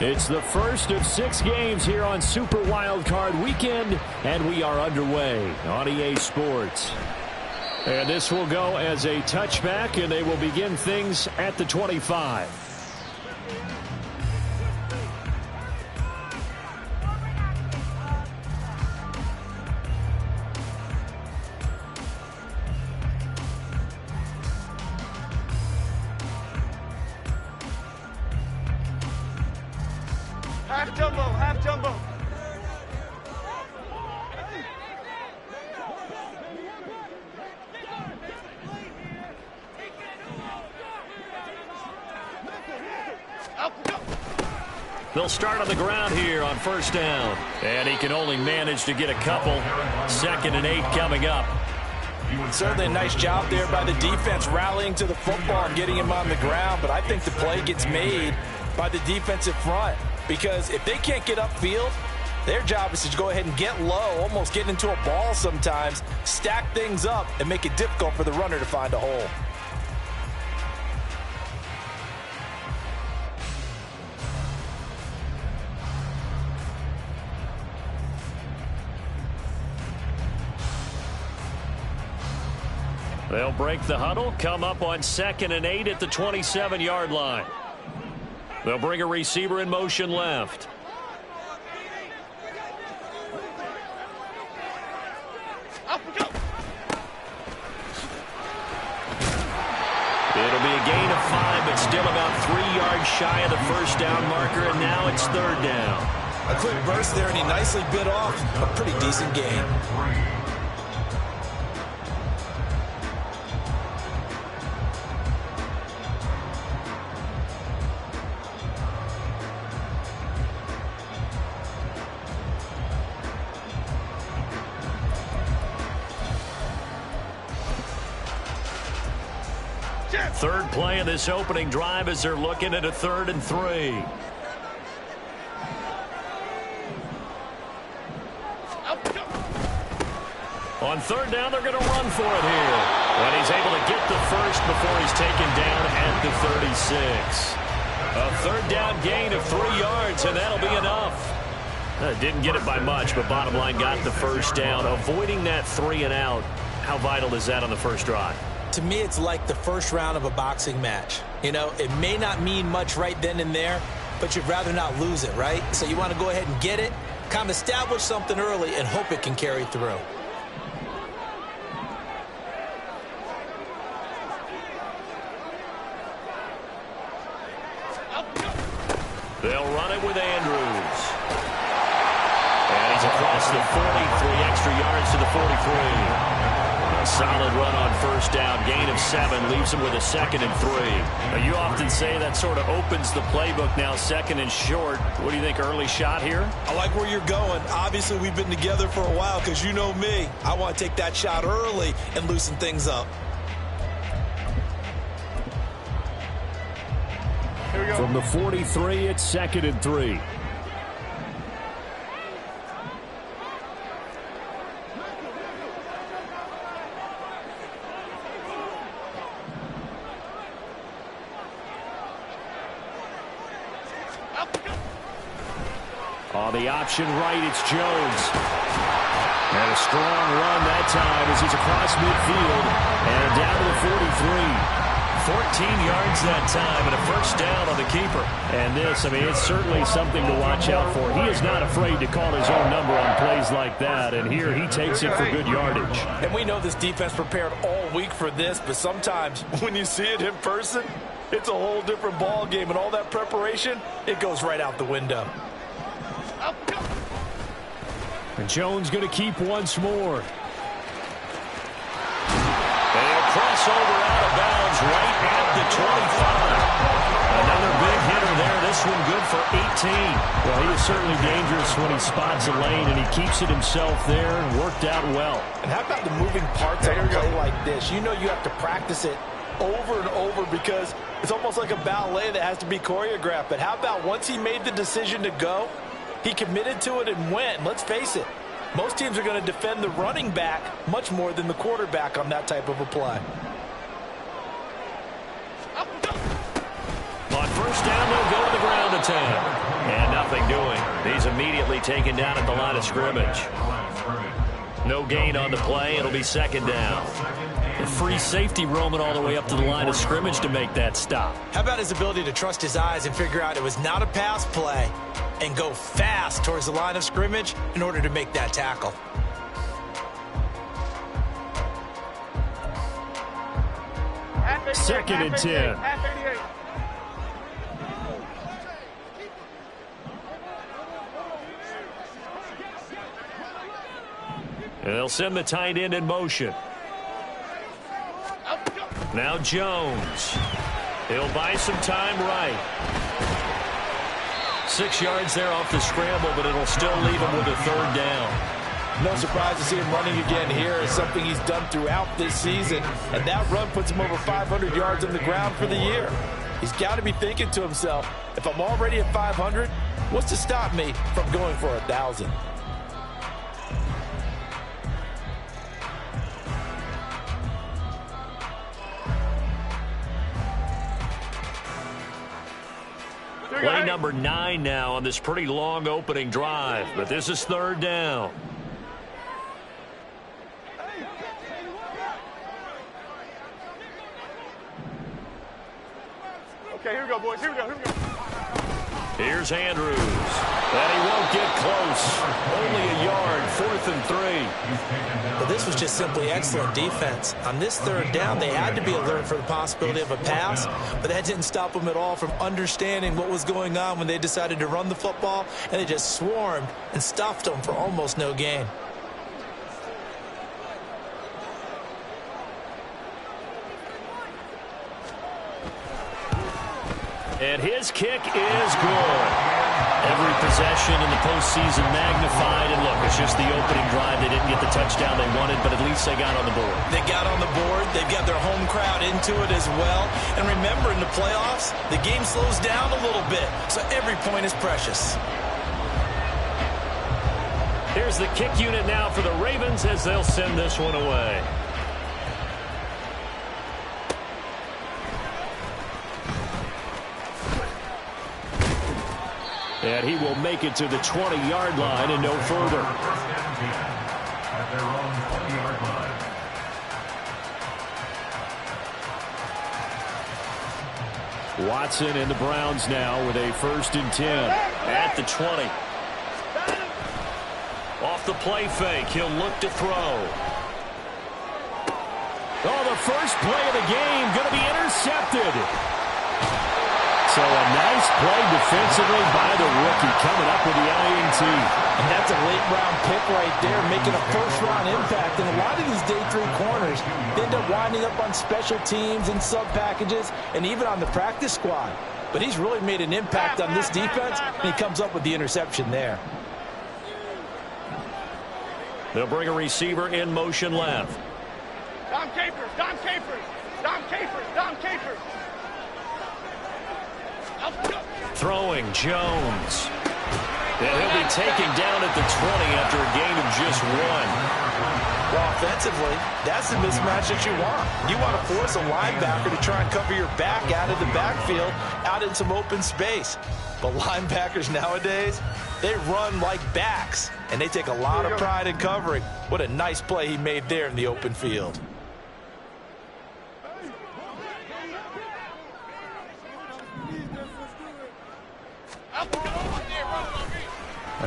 It's the first of 6 games here on Super Wildcard Weekend, and we are underway on EA Sports. And this will go as a touchback, and they will begin things at the 25. Half jumbo, half jumbo. They'll start on the ground here on first down. And he can only manage to get a couple. 2nd and 8 coming up. Certainly a nice job there by the defense rallying to the football and getting him on the ground. But I think the play gets made by the defensive front. Because if they can't get upfield, their job is to go ahead and get low, almost get into a ball sometimes, stack things up, and make it difficult for the runner to find a hole. They'll break the huddle, come up on 2nd and 8 at the 27-yard line. They'll bring a receiver in motion left. It'll be a gain of 5, but still about 3 yards shy of the first down marker, and now it's 3rd down. A quick burst there, and he nicely bit off a pretty decent gain. Third play of this opening drive as they're looking at a 3rd and 3. On 3rd down, they're going to run for it here. And he's able to get the first before he's taken down at the 36. A 3rd down gain of 3 yards, and that'll be enough. Didn't get it by much, but bottom line got the first down. Avoiding that 3 and out, how vital is that on the first drive? To me, it's like the first round of a boxing match. You know, it may not mean much right then and there, but you'd rather not lose it, right? So you want to go ahead and get it, kind of establish something early, and hope it can carry through. They'll run it with Andrews. And he's across the 43, extra yards to the 43. A solid run on first down, gain of 7, leaves him with a 2nd and 3. Now, you often say that sort of opens the playbook now, 2nd and short. What do you think, early shot here? I like where you're going. Obviously, we've been together for a while because you know me. I want to take that shot early and loosen things up. Here we go. From the 43, it's 2nd and 3. On the option right, it's Jones. And a strong run that time as he's across midfield and down to the 43. 14 yards that time and a first down on the keeper. And this, I mean, it's certainly something to watch out for. He is not afraid to call his own number on plays like that, and here he takes it for good yardage. And we know this defense prepared all week for this, but sometimes when you see it in person, it's a whole different ball game, and all that preparation, it goes right out the window. And Jones going to keep once more. And crossover out of bounds right at the 25. Another big hitter there. This one good for 18. Well, he is certainly dangerous when he spots a lane, and he keeps it himself there. Worked out well. And how about the moving parts of a play like this? You know you have to practice it over and over because it's almost like a ballet that has to be choreographed. But how about once he made the decision to go, he committed to it and went. Let's face it, most teams are going to defend the running back much more than the quarterback on that type of a play. On first down, they'll go to the ground attack. And nothing doing. He's immediately taken down at the line of scrimmage. No gain on the play. It'll be second down. A free safety roaming all the way up to the line of scrimmage to make that stop. How about his ability to trust his eyes and figure out it was not a pass play and go fast towards the line of scrimmage in order to make that tackle. Second and 10. And they'll send the tight end in motion. Now Jones. He'll buy some time right. 6 yards there off the scramble, but it'll still leave him with a third down. No surprise to see him running again here. It's something he's done throughout this season, and that run puts him over 500 yards on the ground for the year. He's got to be thinking to himself, if I'm already at 500, what's to stop me from going for 1,000? Play number 9 now on this pretty long opening drive, but this is third down. Okay, here we go, boys. Here we go. Here's Andrews. And he won't get close. Only a yard, 4th and 3. Well, this was just simply excellent defense. On this third down, they had to be alert for the possibility of a pass, but that didn't stop them at all from understanding what was going on when they decided to run the football, and they just swarmed and stuffed them for almost no gain. And his kick is good. Every possession in the postseason magnified. And look, it's just the opening drive. They didn't get the touchdown they wanted, but at least they got on the board. They got on the board. They've got their home crowd into it as well. And remember, in the playoffs, the game slows down a little bit, so every point is precious. Here's the kick unit now for the Ravens as they'll send this one away. And he will make it to the 20-yard line and no further. Watson and the Browns now with a 1st and 10 at the 20. Off the play fake, he'll look to throw. Oh, the first play of the game going to be intercepted. So a nice play defensively by the rookie coming up with the INT. And that's a late-round pick right there, making a first-round impact. And a lot of these day 3 corners end up winding up on special teams and sub-packages and even on the practice squad. But he's really made an impact on this defense, and he comes up with the interception there. They'll bring a receiver in motion left. Dom Capers, Dom Capers, Dom Capers, Dom Capers. Throwing Jones. And he'll be taken down at the 20 after a gain of just 1. Well, offensively, that's the mismatch that you want. You want to force a linebacker to try and cover your back out of the backfield, out in some open space. But linebackers nowadays, they run like backs, and they take a lot of pride in covering. What a nice play he made there in the open field.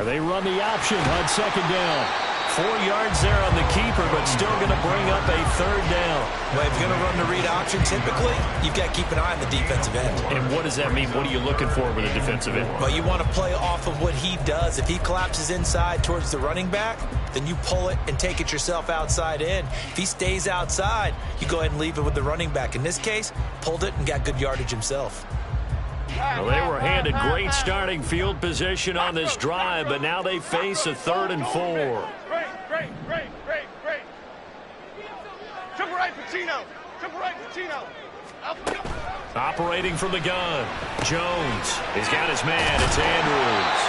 They run the option on second down. 4 yards there on the keeper, but still going to bring up a third down. Well, if you're going to run the read option, typically, you've got to keep an eye on the defensive end. And what does that mean? What are you looking for with a defensive end? Well, you want to play off of what he does. If he collapses inside towards the running back, then you pull it and take it yourself outside in. If he stays outside, you go ahead and leave it with the running back. In this case, pulled it and got good yardage himself. Well, they were handed great starting field position on this drive, but now they face a 3rd and 4. Great. Triple right, Patino. Triple right, Patino. Operating from the gun. Jones. He's got his man. It's Andrews.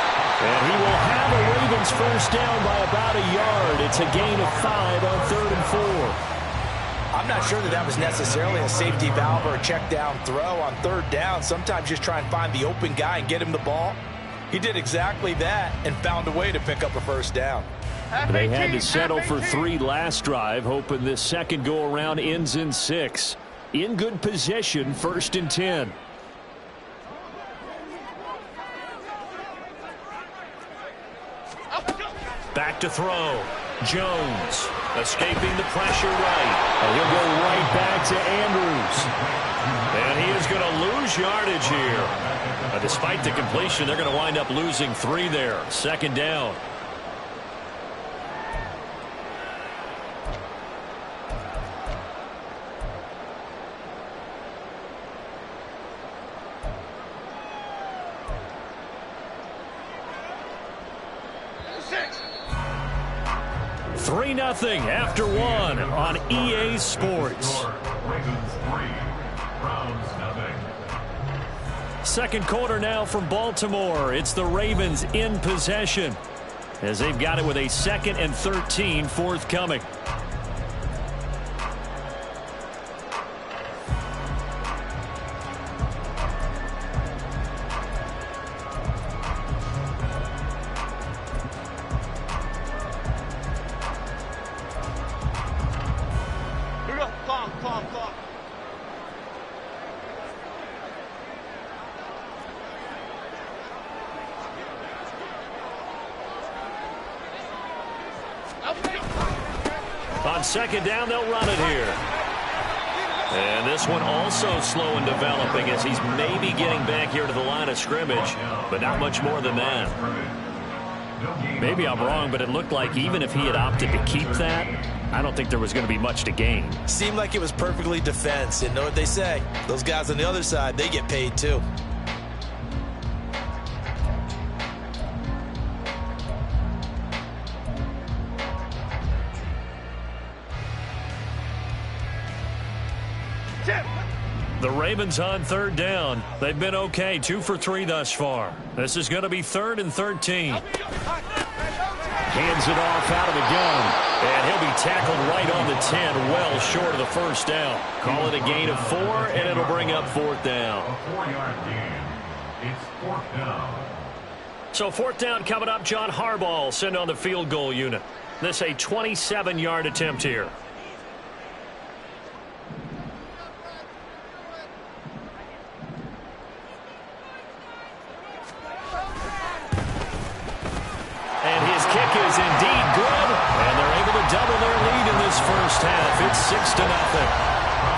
And he will have a Ravens first down by about a yard. It's a gain of 5 on 3rd and 4. I'm not sure that was necessarily a safety valve or a check down throw on 3rd down. Sometimes just try and find the open guy and get him the ball. He did exactly that and found a way to pick up a first down. They had to settle for 3 last drive, hoping this second go-around ends in 6. In good position, 1st and 10. Back to throw. Jones escaping the pressure right. And he'll go right back to Andrews. And he is going to lose yardage here. Despite the completion, they're going to wind up losing 3 there. 2nd down. Six. 3-0 after 1 on EA Sports. Second quarter now from Baltimore. It's the Ravens in possession as they've got it with a 2nd and 13 forthcoming. Clock. On 2nd down, they'll run it here. And this one also slow in developing as he's maybe getting back here to the line of scrimmage, but not much more than that. Maybe I'm wrong, but it looked like even if he had opted to keep that, I don't think there was going to be much to gain. Seemed like it was perfectly defense. And know what they say? Those guys on the other side, they get paid too. The Ravens on 3rd down. They've been okay, 2 for 3 thus far. This is going to be 3rd and 13. Hands it off out of the gun. And he'll be tackled right on the 10, well short of the first down. Call it a gain of 4, and it'll bring up 4th down. A 4-yard gain. It's 4th down. So 4th down coming up. John Harbaugh sent on the field goal unit. This a 27-yard attempt here. Is indeed good, and they're able to double their lead in this first half. It's 6-0.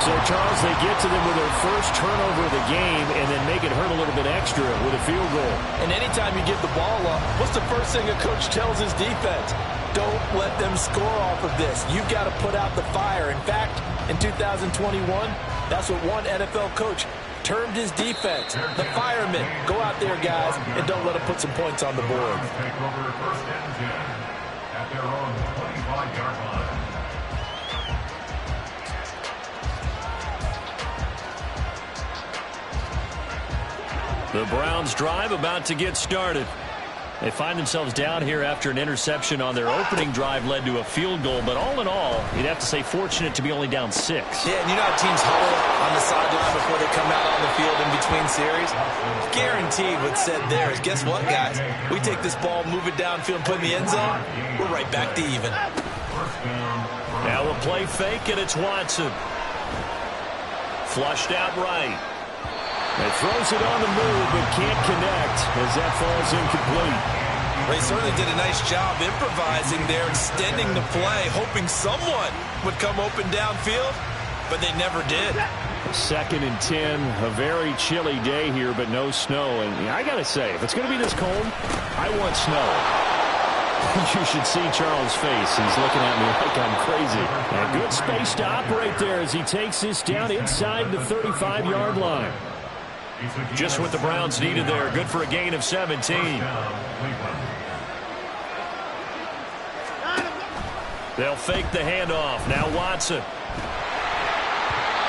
So, Charles, they get to them with their first turnover of the game and then make it hurt a little bit extra with a field goal. And anytime you give the ball up, what's the first thing a coach tells his defense? Don't let them score off of this. You've got to put out the fire. In fact, in 2021, that's what one NFL coach termed his defense. The firemen. Go out there, guys, and don't let them put some points on the board. Take over 1st and 10 at their own 25-yard line. The Browns drive about to get started. They find themselves down here after an interception on their opening drive led to a field goal. But all in all, you'd have to say fortunate to be only down 6. Yeah, and you know how teams huddle on the sideline before they come out on the field in between series? Guaranteed what's said there is, guess what, guys? We take this ball, move it downfield, and put it in the end zone, we're right back to even. Now a play fake, and it's Watson. Flushed out right. It throws it on the move, but can't connect as that falls incomplete. They certainly did a nice job improvising there, extending the play, hoping someone would come open downfield, but they never did. 2nd and 10, a very chilly day here, but no snow. And I got to say, if it's going to be this cold, I want snow. You should see Charles' face. He's looking at me like I'm crazy. A good space to operate there as he takes this down inside the 35-yard line. Just what the Browns needed there. Good for a gain of 17. They'll fake the handoff. Now Watson.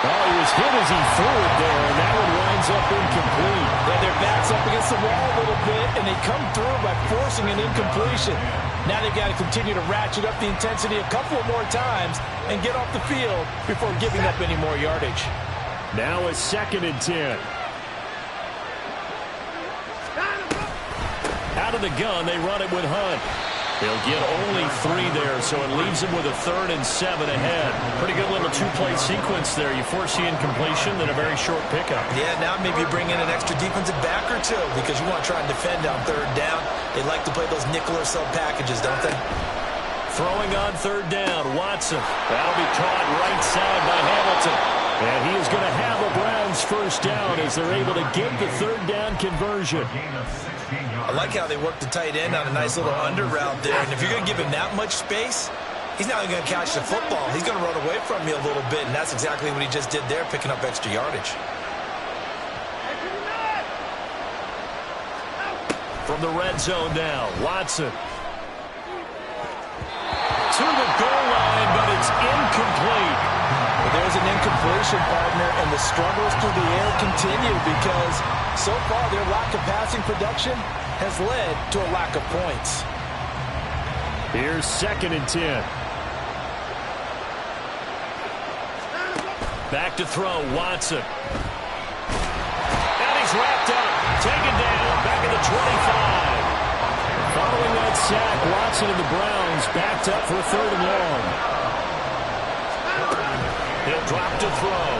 Oh, he was hit as he threw it there, and that one winds up incomplete. Yeah, their back's up against the wall a little bit, and they come through by forcing an incompletion. Now they've got to continue to ratchet up the intensity a couple of more times and get off the field before giving up any more yardage. Now a 2nd and 10. out of the gun, they run it with Hunt. They'll get only 3 there, so it leaves them with a 3rd and 7 ahead. Pretty good little 2-play sequence there. You force the incompletion, then a very short pickup. Yeah, now maybe you bring in an extra defensive back or 2 because you want to try and defend on 3rd down. They like to play those nickel or sub packages, don't they? Throwing on 3rd down, Watson. That'll be caught right side by Hamilton. And he is going to have the Browns first down as they're able to get the 3rd down conversion. I like how they work the tight end on a nice little under route there. And if you're going to give him that much space, he's not even going to catch the football. He's going to run away from you a little bit, and that's exactly what he just did there, picking up extra yardage. From the red zone now, Watson. To the goal line, but it's incomplete. Well, there's an incompletion, partner, and the struggles through the air continue because so far their lack of passing production has led to a lack of points. Here's 2nd and 10. Back to throw, Watson. And he's wrapped up, taken down, back at the 25. Following that sack, Watson and the Browns backed up for a 3rd and long. He'll drop to throw.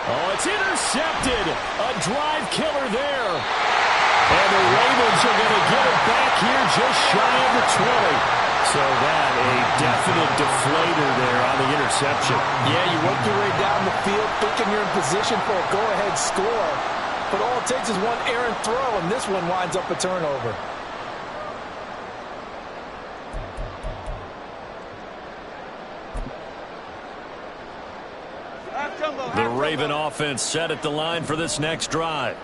Oh, it's intercepted. A drive killer there. And the Ravens are going to get it back here just shy of the 20. So that a definite deflator there on the interception. Yeah, you work your way down the field thinking you're in position for a go-ahead score. But all it takes is one errant throw, and this one winds up a turnover. The Raven offense set at the line for this next drive.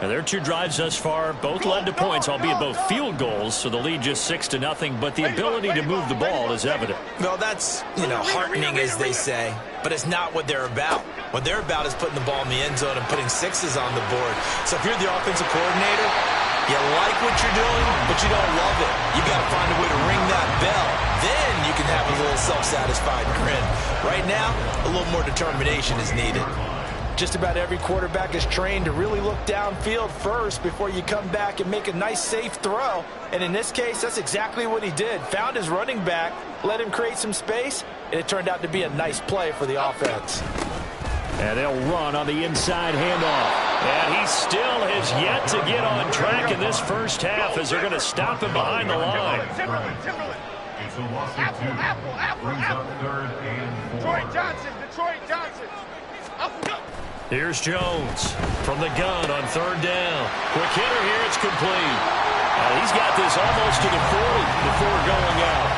And their 2 drives thus far both led to points, albeit both field goals, so the lead just 6-0, but the ability to move the ball is evident. Well, that's, heartening, as they say, but it's not what they're about. What they're about is putting the ball in the end zone and putting 6s on the board. So if you're the offensive coordinator, you like what you're doing, but you don't love it. You got to find a way to ring that bell. Then you can have a little self-satisfied grin. Right now, a little more determination is needed. Just about every quarterback is trained to really look downfield first before you come back and make a nice, safe throw. And in this case, that's exactly what he did. Found his running back, let him create some space, and it turned out to be a nice play for the offense. And they'll run on the inside handoff. And he still has yet to get on track in this first half as they're going to stop him behind the line. Timberland. It's a loss of 2. Apple. Brings up 3rd and 4. Detroit Johnson. Here's Jones from the gun on 3rd down. Quick hitter here, it's complete. He's got this almost to the 40 before going out.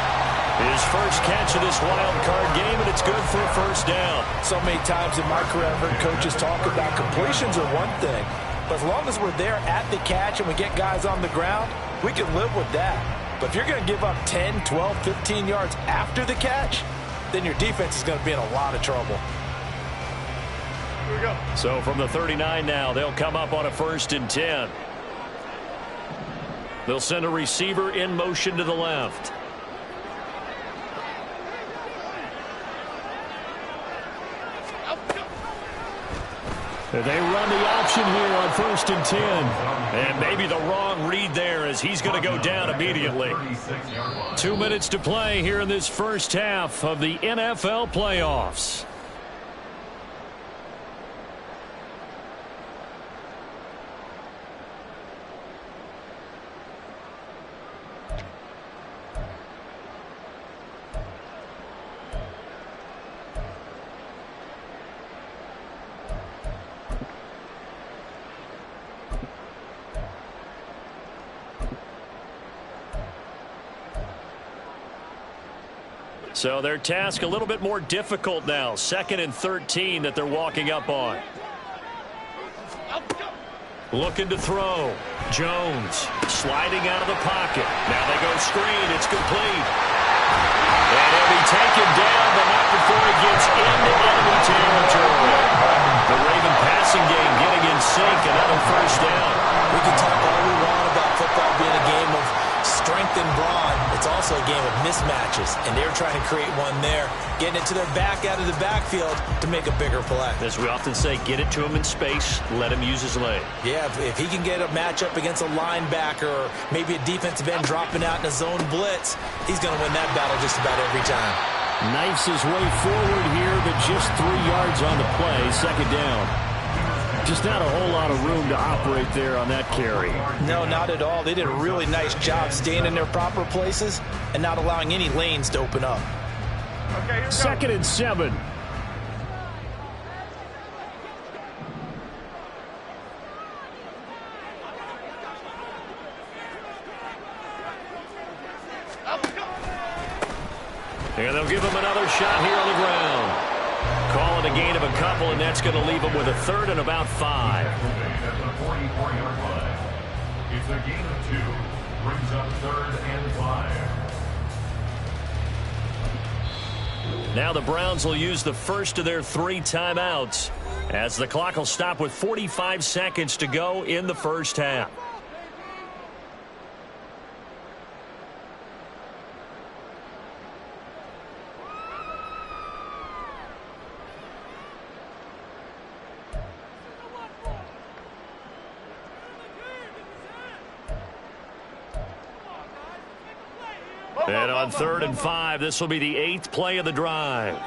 His first catch of this wild card game, and it's good for a first down. So many times in my career I've heard coaches talk about completions are one thing, but as long as we're there at the catch and we get guys on the ground, we can live with that. But if you're going to give up 10, 12, 15 yards after the catch, then your defense is going to be in a lot of trouble. Here we go. So from the 39 now, they'll come up on a 1st and 10. They'll send a receiver in motion to the left. They run the option here on 1st and 10. And maybe the wrong read there as he's going to go down immediately. 2 minutes to play here in this first half of the NFL playoffs. So their task a little bit more difficult now. 2nd and 13 that they're walking up on. Looking to throw. Jones sliding out of the pocket. Now they go screen. It's complete. And he'll be taken down, but not before he gets into enemy territory. The Raven passing game getting in sync. Another first down. We can talk all we want about football being a game of strength and brawn. It's also also a game of mismatches, and they're trying to create one there, getting it to their back out of the backfield to make a bigger play. As we often say, get it to him in space, let him use his leg. Yeah, if he can get a matchup against a linebacker or maybe a defensive end dropping out in a zone blitz, he's going to win that battle just about every time. Knifes his way forward here, but just 3 yards on the play, second down. Just not a whole lot of room to operate there on that carry. No, not at all. They did a really nice job staying in their proper places and not allowing any lanes to open up. Okay, here we go. 2nd and 7. And they'll give him another shot here on the ground. Call it a gain of a couple, and that's going to leave him with a 3rd and about 5. At the 44-yard line. It's a gain of 2. Brings up 3rd and 5. Now the Browns will use the first of their 3 timeouts as the clock will stop with 45 seconds to go in the first half. And on 3rd and 5, this will be the 8th play of the drive. And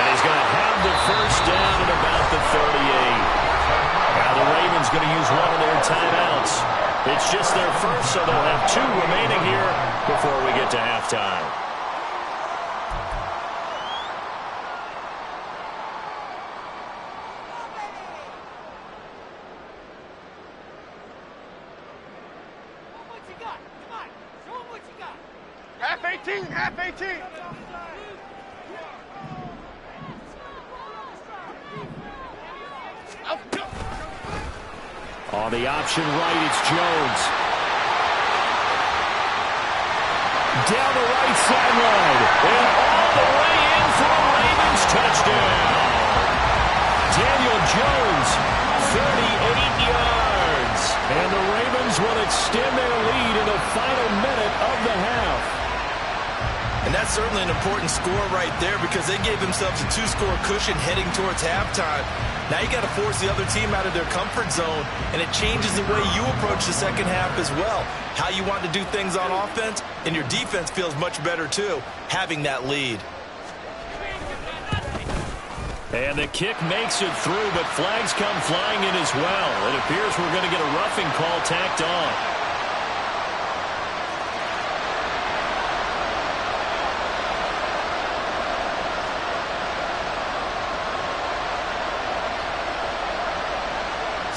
he's going to have the first down at about the 38. Now the Ravens going to use one of their timeouts. It's just their first, so they'll have 2 remaining here before we get to halftime. Half 18, half 18. On the option right, it's Jones. Down the right sideline. And all the way in for a Ravens touchdown. Daniel Jones, 38 yards. And the Ravens will extend their lead in the final minute of the half. And that's certainly an important score right there because they gave themselves a 2-score cushion heading towards halftime. Now you got to force the other team out of their comfort zone, and it changes the way you approach the second half as well. How you want to do things on offense, and your defense feels much better too, having that lead. And the kick makes it through, but flags come flying in as well. It appears we're going to get a roughing call tacked on.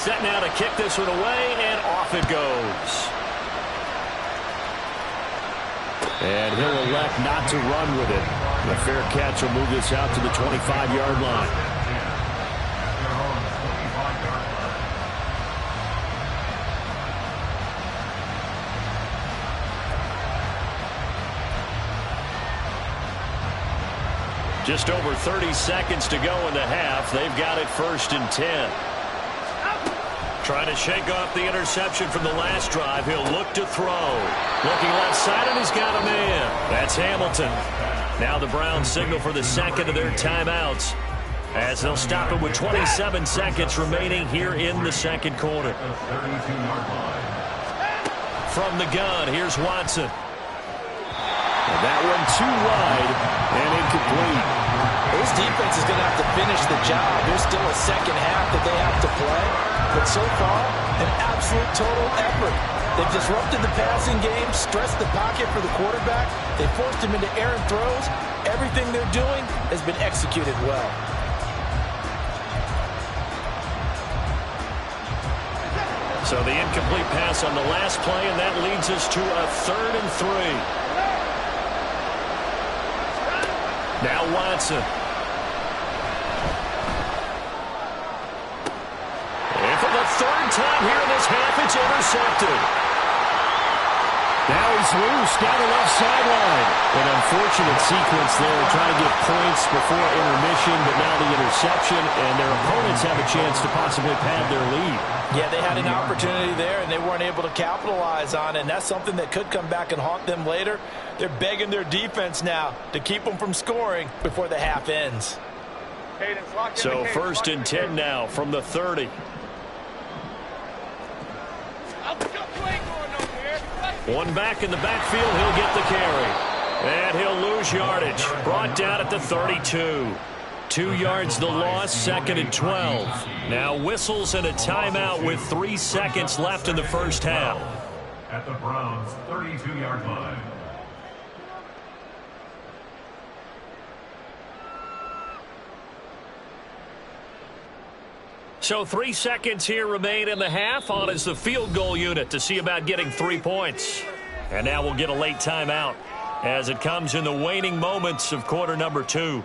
Set now to kick this one away, and off it goes. And he'll elect not to run with it. The fair catch will move this out to the 25-yard line. Just over 30 seconds to go in the half. They've got it 1st and 10. Trying to shake off the interception from the last drive. He'll look to throw. Looking left side, and he's got a man. That's Hamilton. Now the Browns signal for the 2nd of their timeouts as they'll stop it with 27 seconds remaining here in the 2nd quarter. From the gun, here's Watson. And that one too wide and incomplete. This defense is going to have to finish the job. There's still a second half that they have to play. But so far, an absolute total effort. They've disrupted the passing game, stressed the pocket for the quarterback. They forced him into errant throws. Everything they're doing has been executed well. So the incomplete pass on the last play, and that leads us to a 3rd and 3. Now Watson. And for the 3rd time here in this half, it's intercepted. Now he's loose down the left sideline. An unfortunate sequence there, trying to get points before intermission, but now the interception, and their opponents have a chance to possibly pad their lead. Yeah, they had an opportunity there, and they weren't able to capitalize on it, and that's something that could come back and haunt them later. They're begging their defense now to keep them from scoring before the half ends. So 1st and 10 now from the 30. One back in the backfield, he'll get the carry. And he'll lose yardage. Brought down at the 32. 2 yards the loss, 2nd and 12. Now whistles and a timeout with 3 seconds left in the first half. At the Browns' 32-yard line. So 3 seconds here remain in the half. On is the field goal unit to see about getting 3 points. And now we'll get a late timeout as it comes in the waning moments of quarter number 2.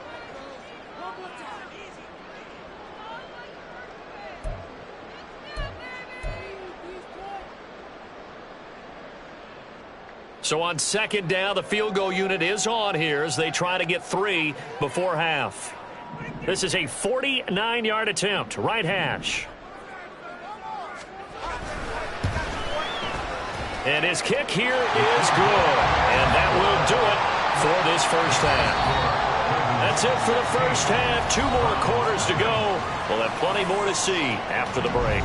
So on 2nd down, the field goal unit is on here as they try to get 3 before half. This is a 49-yard attempt, right hash. And his kick here is good. And that will do it for this first half. That's it for the first half. 2 more quarters to go. We'll have plenty more to see after the break.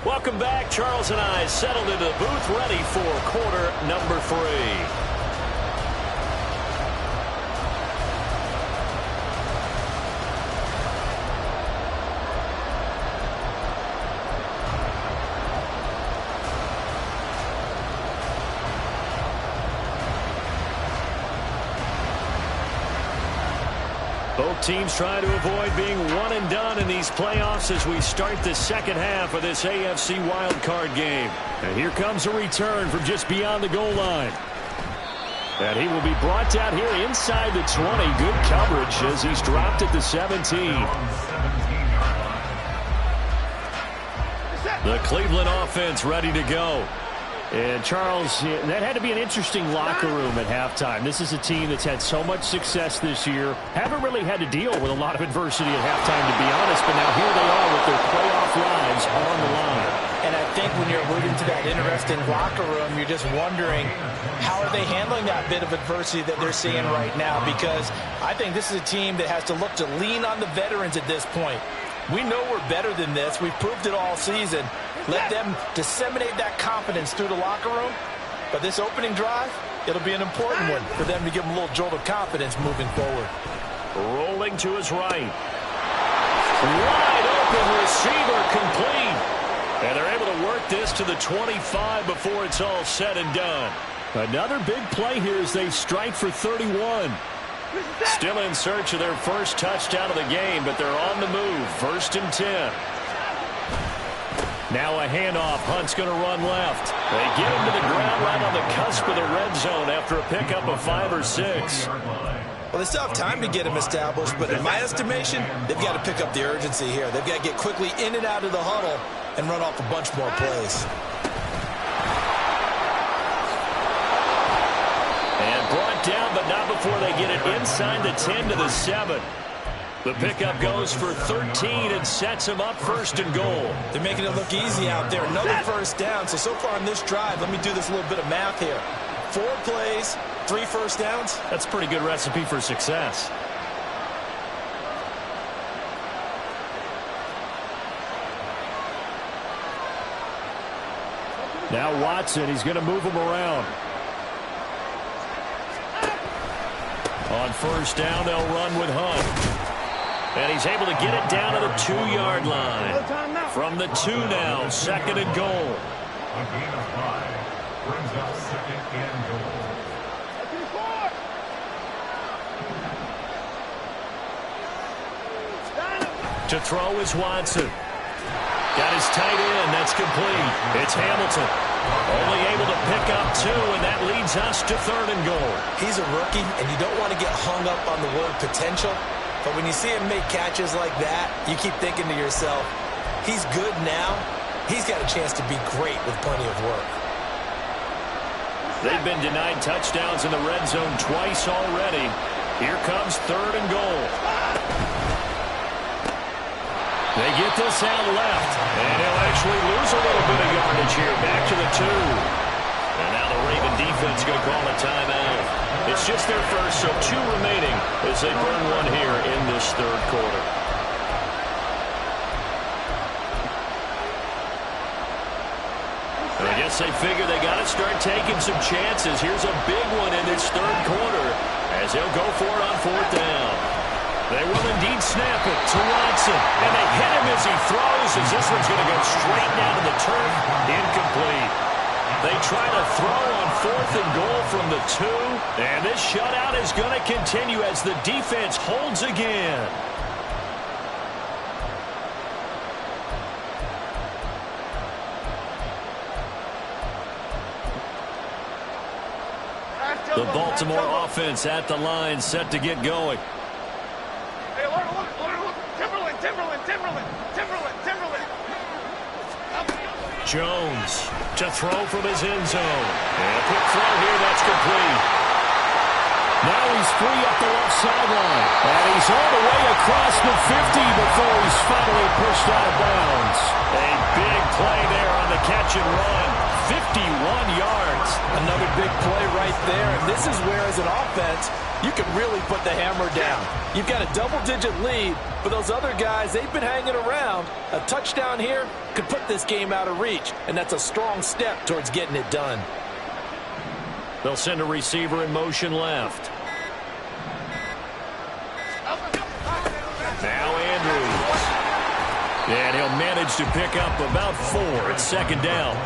Welcome back. Charles and I settled into the booth, ready for quarter number 3. Both teams trying to avoid being one and done in these playoffs as we start the second half of this AFC wildcard game. And here comes a return from just beyond the goal line. And he will be brought down here inside the 20. Good coverage as he's dropped at the 17. The Cleveland offense ready to go. And, Charles, that had to be an interesting locker room at halftime. This is a team that's had so much success this year. Haven't really had to deal with a lot of adversity at halftime, to be honest. But now here they are with their playoff lives on the line. And I think when you're alluding to that interesting locker room, you're just wondering how are they handling that bit of adversity that they're seeing right now? Because I think this is a team that has to look to lean on the veterans at this point. We know we're better than this. We've proved it all season. Let them disseminate that confidence through the locker room. But this opening drive, it'll be an important one for them to give them a little jolt of confidence moving forward. Rolling to his right. Wide open receiver complete. And they're able to work this to the 25 before it's all said and done. Another big play here as they strike for 31. Still in search of their first touchdown of the game, but they're on the move. 1st and 10. Now a handoff. Hunt's going to run left. They get him to the ground right on the cusp of the red zone after a pickup of 5 or 6. Well, they still have time to get him established, but in my estimation, they've got to pick up the urgency here. They've got to get quickly in and out of the huddle and run off a bunch more plays. And brought down, but not before they get it inside the 10 to the 7. The pickup goes for 13 and sets him up 1st and goal. They're making it look easy out there. Another first down. So far in this drive, let me do this little bit of math here. 4 plays, 3 first downs. That's a pretty good recipe for success. Now Watson, he's going to move him around. On 1st down, they'll run with Hunt. And he's able to get it down to the 2-yard line. From the 2 now, 2nd and goal. A gain of 5 brings up 2nd and goal. To throw is Watson. Got his tight end. That's complete. It's Hamilton. Only able to pick up 2, and that leads us to 3rd and goal. He's a rookie, and you don't want to get hung up on the word potential. But when you see him make catches like that, you keep thinking to yourself, he's good now. He's got a chance to be great with plenty of work. They've been denied touchdowns in the red zone twice already. Here comes 3rd and goal. They get this out left, and he'll actually lose a little bit of yardage here. Back to the 2. And now the Raven defense going to call a timeout. It's just their first, so 2 remaining as they burn one here in this 3rd quarter. I guess they figure they got to start taking some chances. Here's a big one in this 3rd quarter as they'll go for it on 4th down. They will indeed snap it to Watson, and they hit him as he throws, as this one's going to go straight down to the turf. Incomplete. They try to throw on 4th and goal from the 2, and this shutout is going to continue as the defense holds again. The Baltimore offense at the line, set to get going. Hey, look. Timberland. Jones to throw from his end zone. And a quick throw here, that's complete. Now he's free up the left sideline. And he's all the way across the 50 before he's finally pushed out of bounds. A big play there on the catch and run. 51 yards. Another big play right there. And this is where, as an offense, you can really put the hammer down. You've got a double-digit lead, but those other guys, they've been hanging around. A touchdown here could put this game out of reach, and that's a strong step towards getting it done. They'll send a receiver in motion left. Now Andrews. And he'll manage to pick up about 4 at 2nd down.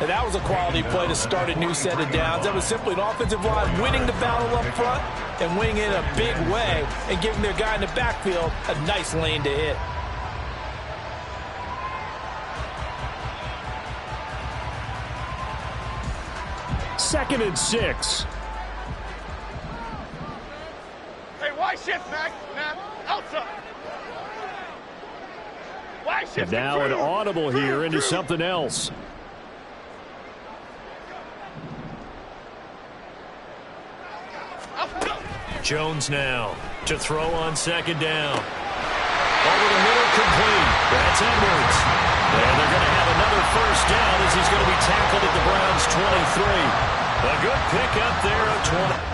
And that was a quality play to start a new set of downs. That was simply an offensive line winning the battle up front and winning in a big way and giving their guy in the backfield a nice lane to hit. Second and 6. Hey, why shift, Mac? Outside. Why shift? And now an audible here into something else. Jones now to throw on 2nd down. Over the middle, complete. That's Edwards. And they're going to have another 1st down as he's going to be tackled at the Browns' 23. A good pickup there of 20.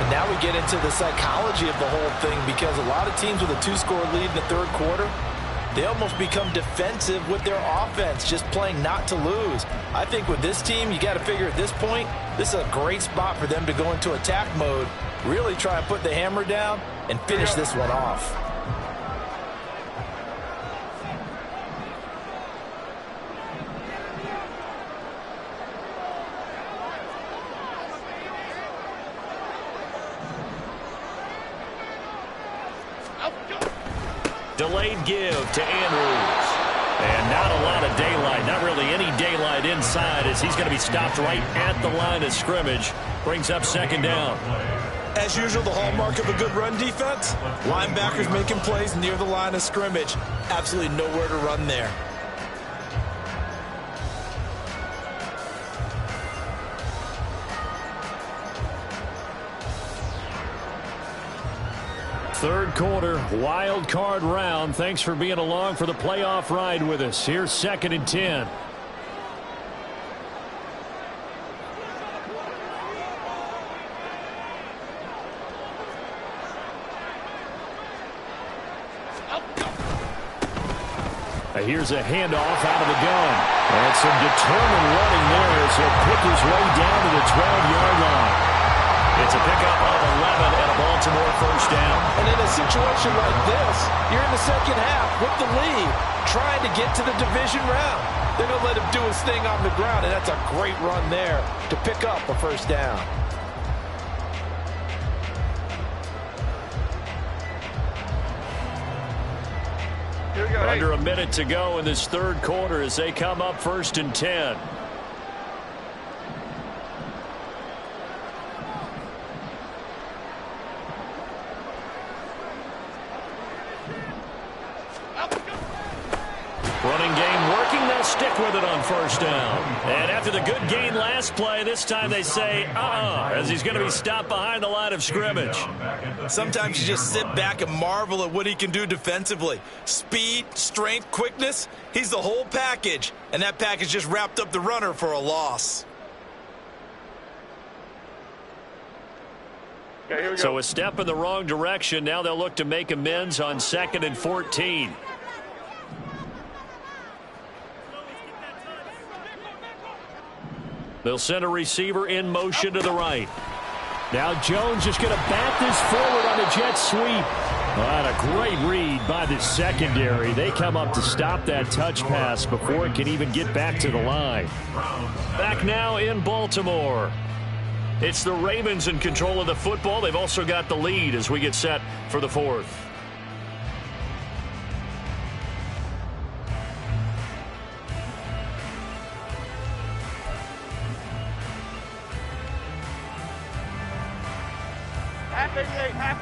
Now we get into the psychology of the whole thing, because a lot of teams with a 2-score lead in the 3rd quarter, they almost become defensive with their offense, just playing not to lose. I think with this team, you got to figure at this point, this is a great spot for them to go into attack mode, really try and put the hammer down and finish this one off. Delayed give to Andrews. And not a lot of daylight, not really any daylight inside, as he's going to be stopped right at the line of scrimmage. Brings up 2nd down. As usual, the hallmark of a good run defense, linebackers making plays near the line of scrimmage. Absolutely nowhere to run there. Third quarter, wild card round. Thanks for being along for the playoff ride with us. Here's 2nd and 10. Here's a handoff out of the gun. And some determined running there as he'll pick his way down to the 12-yard line. It's a pickup of 11 and a Baltimore first down. And in a situation like this, you're in the second half with the lead, trying to get to the division round. They're going to let him do his thing on the ground, and that's a great run there to pick up a first down. Under a minute to go in this third quarter as they come up 1st and 10. Running game working. They'll stick with it on first down. And after the good gain last play, this time they say, as he's going to be stopped behind the line of scrimmage. Sometimes you just sit back and marvel at what he can do defensively. Speed, strength, quickness, he's the whole package. And that package just wrapped up the runner for a loss. Okay, here we go. So a step in the wrong direction. Now they'll look to make amends on 2nd and 14. They'll send a receiver in motion to the right. Now Jones just going to bat this forward on a jet sweep. And a great read by the secondary. They come up to stop that touch pass before it can even get back to the line. Back now in Baltimore. It's the Ravens in control of the football. They've also got the lead as we get set for the fourth.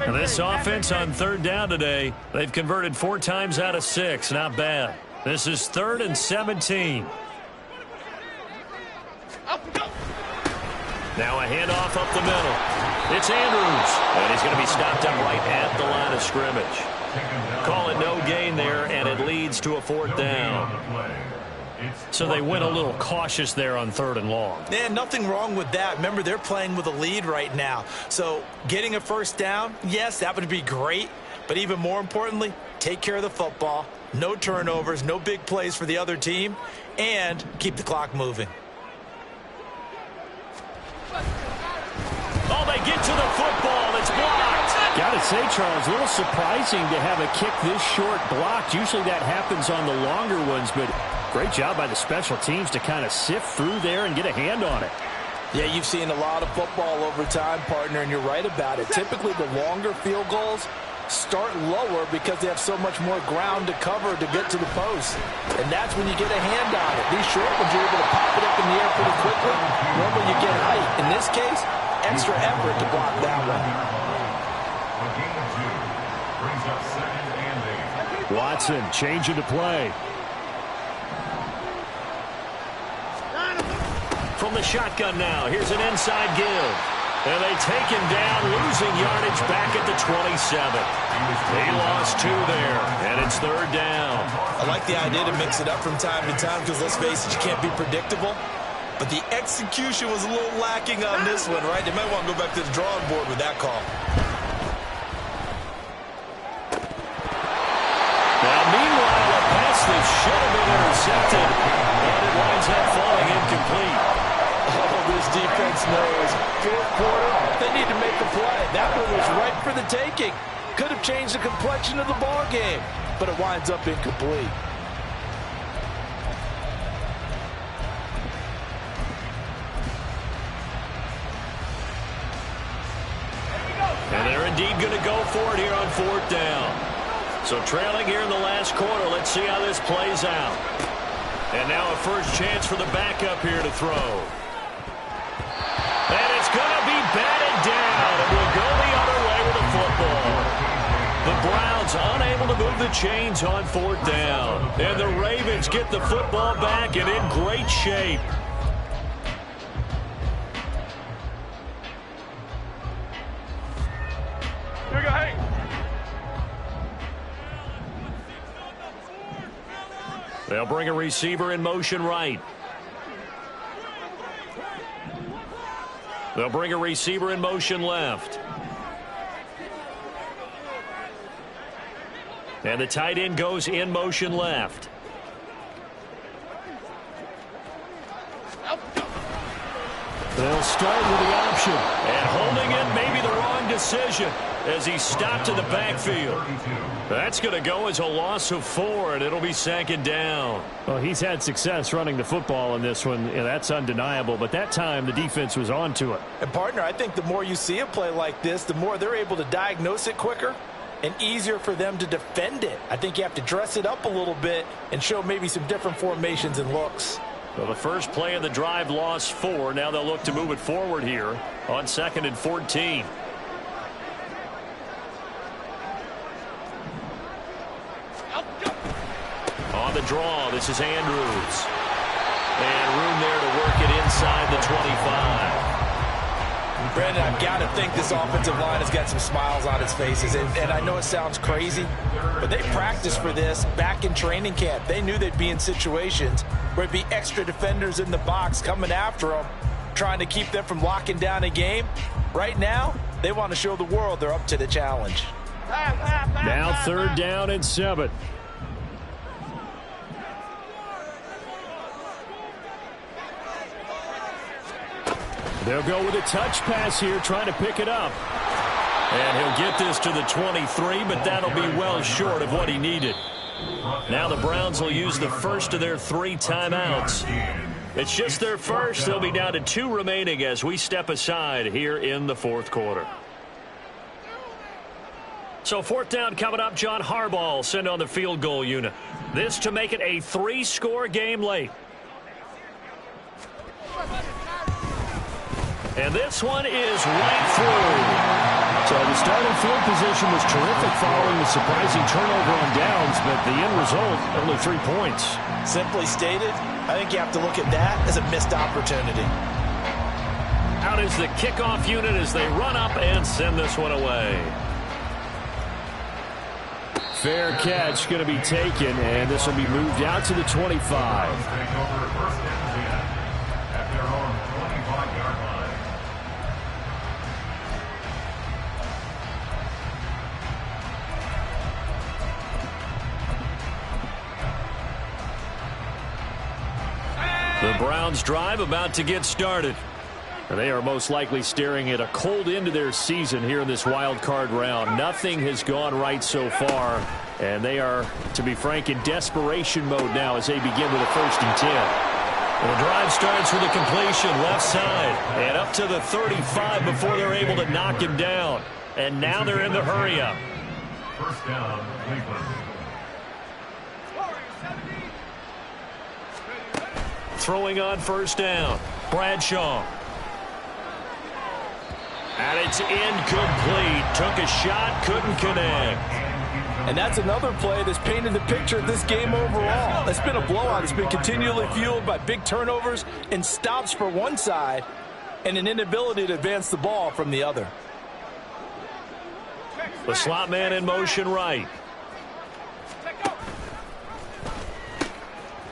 And this offense on 3rd down today, they've converted 4 times out of 6. Not bad. This is 3rd and 17. Now a handoff up the middle. It's Andrews. And he's going to be stopped up right at the line of scrimmage. Call it no gain there, and it leads to a 4th down. So they went a little cautious there on 3rd and long. Yeah, nothing wrong with that. Remember, they're playing with a lead right now. So getting a first down, yes, that would be great. But even more importantly, take care of the football. No turnovers, no big plays for the other team, and keep the clock moving. Oh, they get to the football. It's blocked. Got to say, Charles, a little surprising to have a kick this short blocked. Usually that happens on the longer ones, but great job by the special teams to kind of sift through there and get a hand on it. Yeah, you've seen a lot of football over time, partner, and you're right about it. Typically, the longer field goals start lower because they have so much more ground to cover to get to the post. And that's when you get a hand on it. These short ones, you're able to pop it up in the air pretty quickly. Normally, you get height. In this case, extra effort to block that one. Watson changing to play. From the shotgun now, here's an inside give. And they take him down, losing yardage back at the 27. They lost 2 there, and it's 3rd down. I like the idea to mix it up from time to time because, let's face it, you can't be predictable. But the execution was a little lacking on this one, right? They might want to go back to the drawing board with that call. Now, meanwhile, a pass that should have been intercepted, and it winds up falling incomplete. Oh, this defense knows. 4th quarter, they need to make a play. That one was right for the taking. Could have changed the complexion of the ball game, but it winds up incomplete. And they're indeed going to go for it here on 4th down. So trailing here in the last quarter, let's see how this plays out. And now a first chance for the backup here to throw. And it's going to be batted down. It will go the The Browns unable to move the chains on 4th down. And the Ravens get the football back and in great shape. Here we go, hey. They'll bring a receiver in motion right. They'll bring a receiver in motion left. And the tight end goes in motion left. They'll start with the option. And holding it may be the wrong decision as he stopped in the backfield. That's going to go as a loss of 4, and it'll be 2nd down. Well, he's had success running the football in this one. Yeah, that's undeniable. But that time, the defense was on to it. And, partner, I think the more you see a play like this, the more they're able to diagnose it quicker and easier for them to defend it. I think you have to dress it up a little bit and show maybe some different formations and looks. Well, the first play of the drive lost 4. Now they'll look to move it forward here on 2nd and 14. On the draw, this is Andrews. And room there to work it inside the 25. Brandon, I've got to think this offensive line has got some smiles on its faces. And I know it sounds crazy, but they practiced for this back in training camp. They knew they'd be in situations where it'd be extra defenders in the box coming after them, trying to keep them from locking down a game. Right now, they want to show the world they're up to the challenge. Now 3rd down and 7. They'll go with a touch pass here, trying to pick it up. And he'll get this to the 23, but that'll be well short of what he needed. Now the Browns will use the first of their 3 timeouts. It's just their first. They'll be down to 2 remaining as we step aside here in the 4th quarter. So 4th down coming up. John Harbaugh will send on the field goal unit. This to make it a 3-score game late. And this one is right through. So the starting field position was terrific following the surprising turnover on downs, but the end result, only 3 points. Simply stated, I think you have to look at that as a missed opportunity. Out is the kickoff unit as they run up and send this one away. Fair catch going to be taken, and this will be moved out to the 25. The Browns drive about to get started. They are most likely staring at a cold end to their season here in this wild card round. Nothing has gone right so far, and they are, to be frank, in desperation mode now as they begin with a 1st and 10. Well, the drive starts with a completion left side and up to the 35 before they're able to knock him down. And now they're in the hurry up. 1st down, Cleveland. Throwing on 1st down. Bradshaw. And it's incomplete. Took a shot, couldn't connect. And that's another play that's painted the picture of this game overall. It's been a blowout. It's been continually fueled by big turnovers and stops for one side and an inability to advance the ball from the other. The slot man in motion right.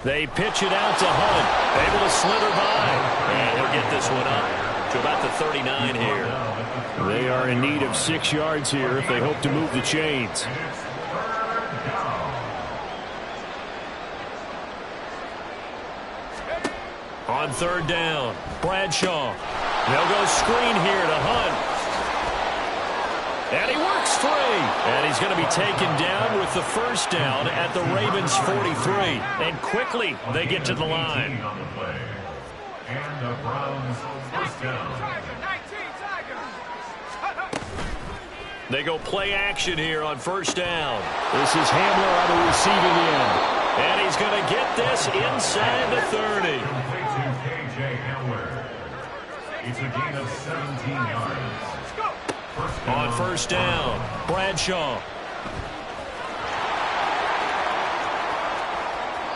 They pitch it out to Hunt. Able to slither by. And he'll get this one up to about the 39 here. They are in need of 6 yards here if they hope to move the chains. On 3rd down, Bradshaw. They'll go screen here to Hunt. And he works free. And he's going to be taken down with the 1st down at the Ravens' 43. And quickly they get to the line. And the Browns' 1st down. They go play action here on 1st down. This is Hamler on the receiving end. And he's going to get this inside the 30. It's a gain of 17 yards. On 1st down, Bradshaw.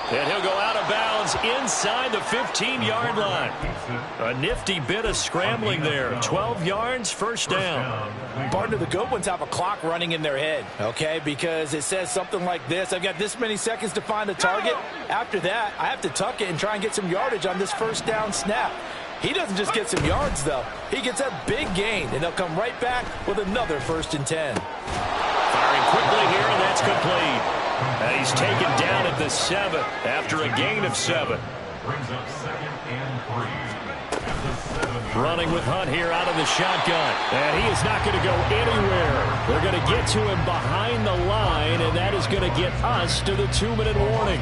And he'll go out of bounds inside the 15-yard line. A nifty bit of scrambling there. 12 yards, first down. Partner, the good ones have a clock running in their head, okay, because it says something like this. I've got this many seconds to find the target. After that, I have to tuck it and try and get some yardage on this first down snap. He doesn't just get some yards, though. He gets a big gain, and they'll come right back with another 1st and 10. Firing quickly here, and that's complete. And he's taken down at the 7 after a gain of 7. Brings up 2nd and 3. Running with Hunt here out of the shotgun. And he is not going to go anywhere. They're going to get to him behind the line, and that is going to get us to the 2-minute warning.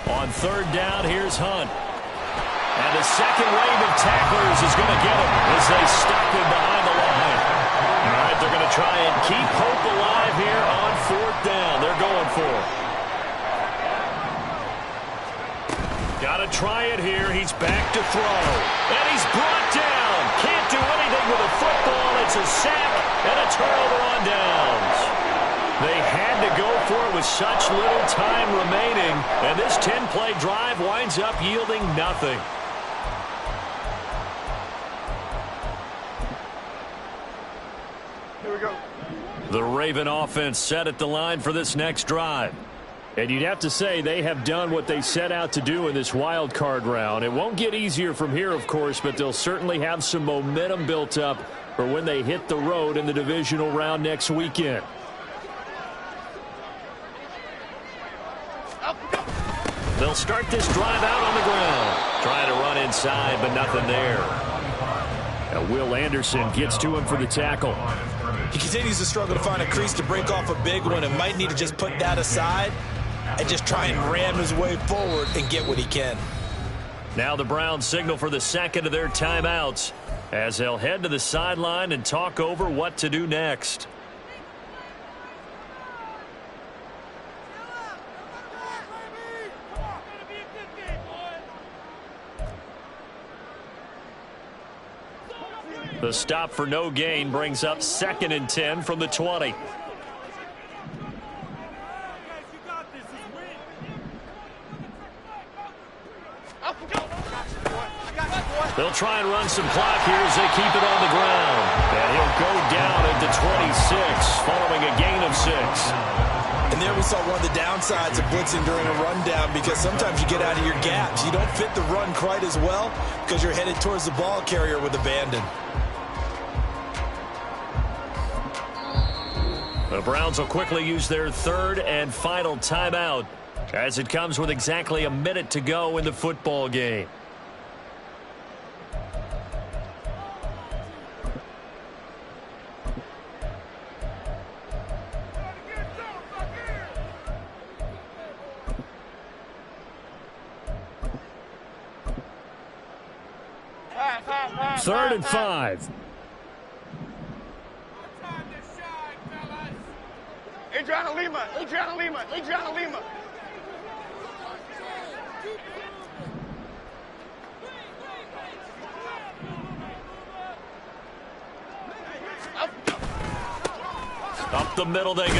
On 3rd down, here's Hunt. And the second wave of tacklers is going to get him as they stop him behind the line. All right, they're going to try and keep hope alive here on 4th down. They're going for it. Got to try it here. He's back to throw. And he's brought down. Can't do anything with a football. It's a sack and a turnover on downs. They had to go for it with such little time remaining, and this 10-play drive winds up yielding nothing. Here we go. The Raven offense set at the line for this next drive. And you'd have to say they have done what they set out to do in this wild card round. It won't get easier from here, of course, but they'll certainly have some momentum built up for when they hit the road in the divisional round next weekend. They'll start this drive out on the ground. Trying to run inside, but nothing there. Now Will Anderson gets to him for the tackle. He continues to struggle to find a crease to break off a big one and might need to just put that aside and just try and ram his way forward and get what he can. Now the Browns signal for the second of their timeouts as they'll head to the sideline and talk over what to do next. The stop for no gain brings up 2nd and 10 from the 20. They'll try and run some clock here as they keep it on the ground. And he'll go down at the 26 following a gain of 6. And there we saw one of the downsides of blitzing during a rundown, because sometimes you get out of your gaps. You don't fit the run quite as well because you're headed towards the ball carrier with abandon. The Browns will quickly use their 3rd and final timeout as it comes with exactly a minute to go in the football game. Third and 5. Adriana Lima, Adriana Lima, Adriana Lima. Up the middle they go.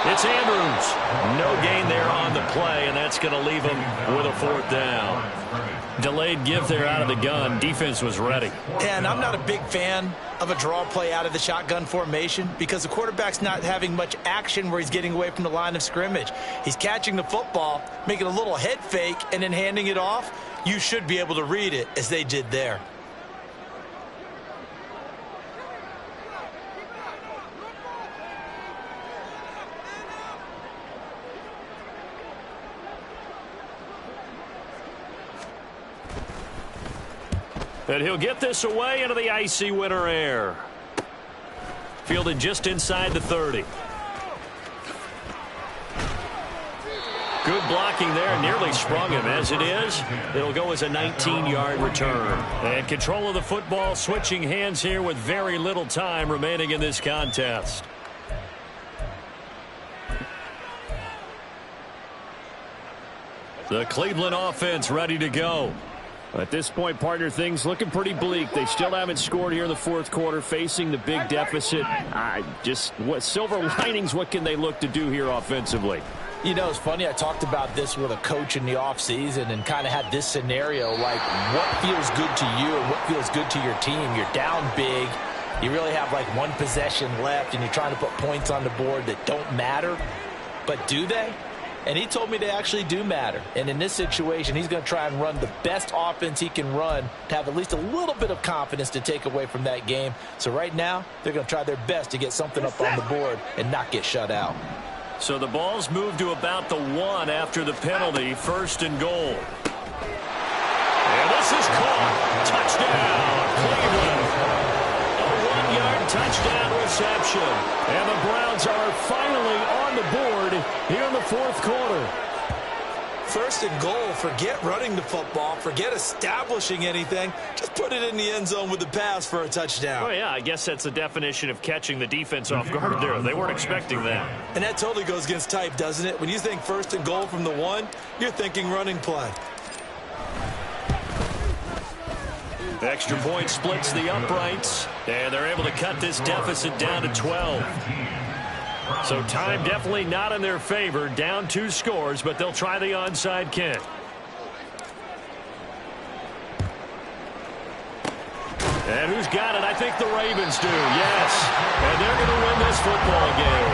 It's Andrews. No gain there on the play, and that's going to leave him with a 4th down. Delayed give there out of the gun. Defense was ready. And I'm not a big fan of a draw play out of the shotgun formation because the quarterback's not having much action where he's getting away from the line of scrimmage. He's catching the football, making a little head fake, and then handing it off. You should be able to read it as they did there. And he'll get this away into the icy winter air. Fielded just inside the 30. Good blocking there, nearly sprung him. As it is, it'll go as a 19-yard return. And control of the football switching hands here with very little time remaining in this contest. The Cleveland offense ready to go. At this point, partner, things looking pretty bleak. They still haven't scored here in the fourth quarter, facing the big deficit. What silver linings, what can they look to do here offensively? You know, it's funny, I talked about this with a coach in the offseason and kind of had this scenario, like what feels good to you and what feels good to your team. You're down big. You really have like one possession left, and you're trying to put points on the board that don't matter. But do they? And he told me they actually do matter. And in this situation, he's going to try and run the best offense he can run to have at least a little bit of confidence to take away from that game. So right now, they're going to try their best to get something up on the board and not get shut out. So the ball's moved to about the 1 after the penalty, 1st and goal. And this is caught. Touchdown, Cleveland. A 1-yard touchdown reception. And the Browns are finally on the board here in the fourth quarter. 1st and goal. Forget running the football. Forget establishing anything. Just put it in the end zone with the pass for a touchdown. Oh, yeah, I guess that's the definition of catching the defense off guard there. They weren't expecting that. And that totally goes against type, doesn't it? When you think 1st and goal from the 1, you're thinking running play. Extra point splits the uprights, and they're able to cut this deficit down to 12. So time definitely not in their favor. Down 2 scores, but they'll try the onside kick. And who's got it? I think the Ravens do. Yes. And they're going to win this football game.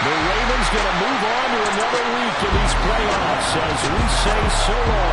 The Ravens going to move on to another week in these playoffs as we say so long.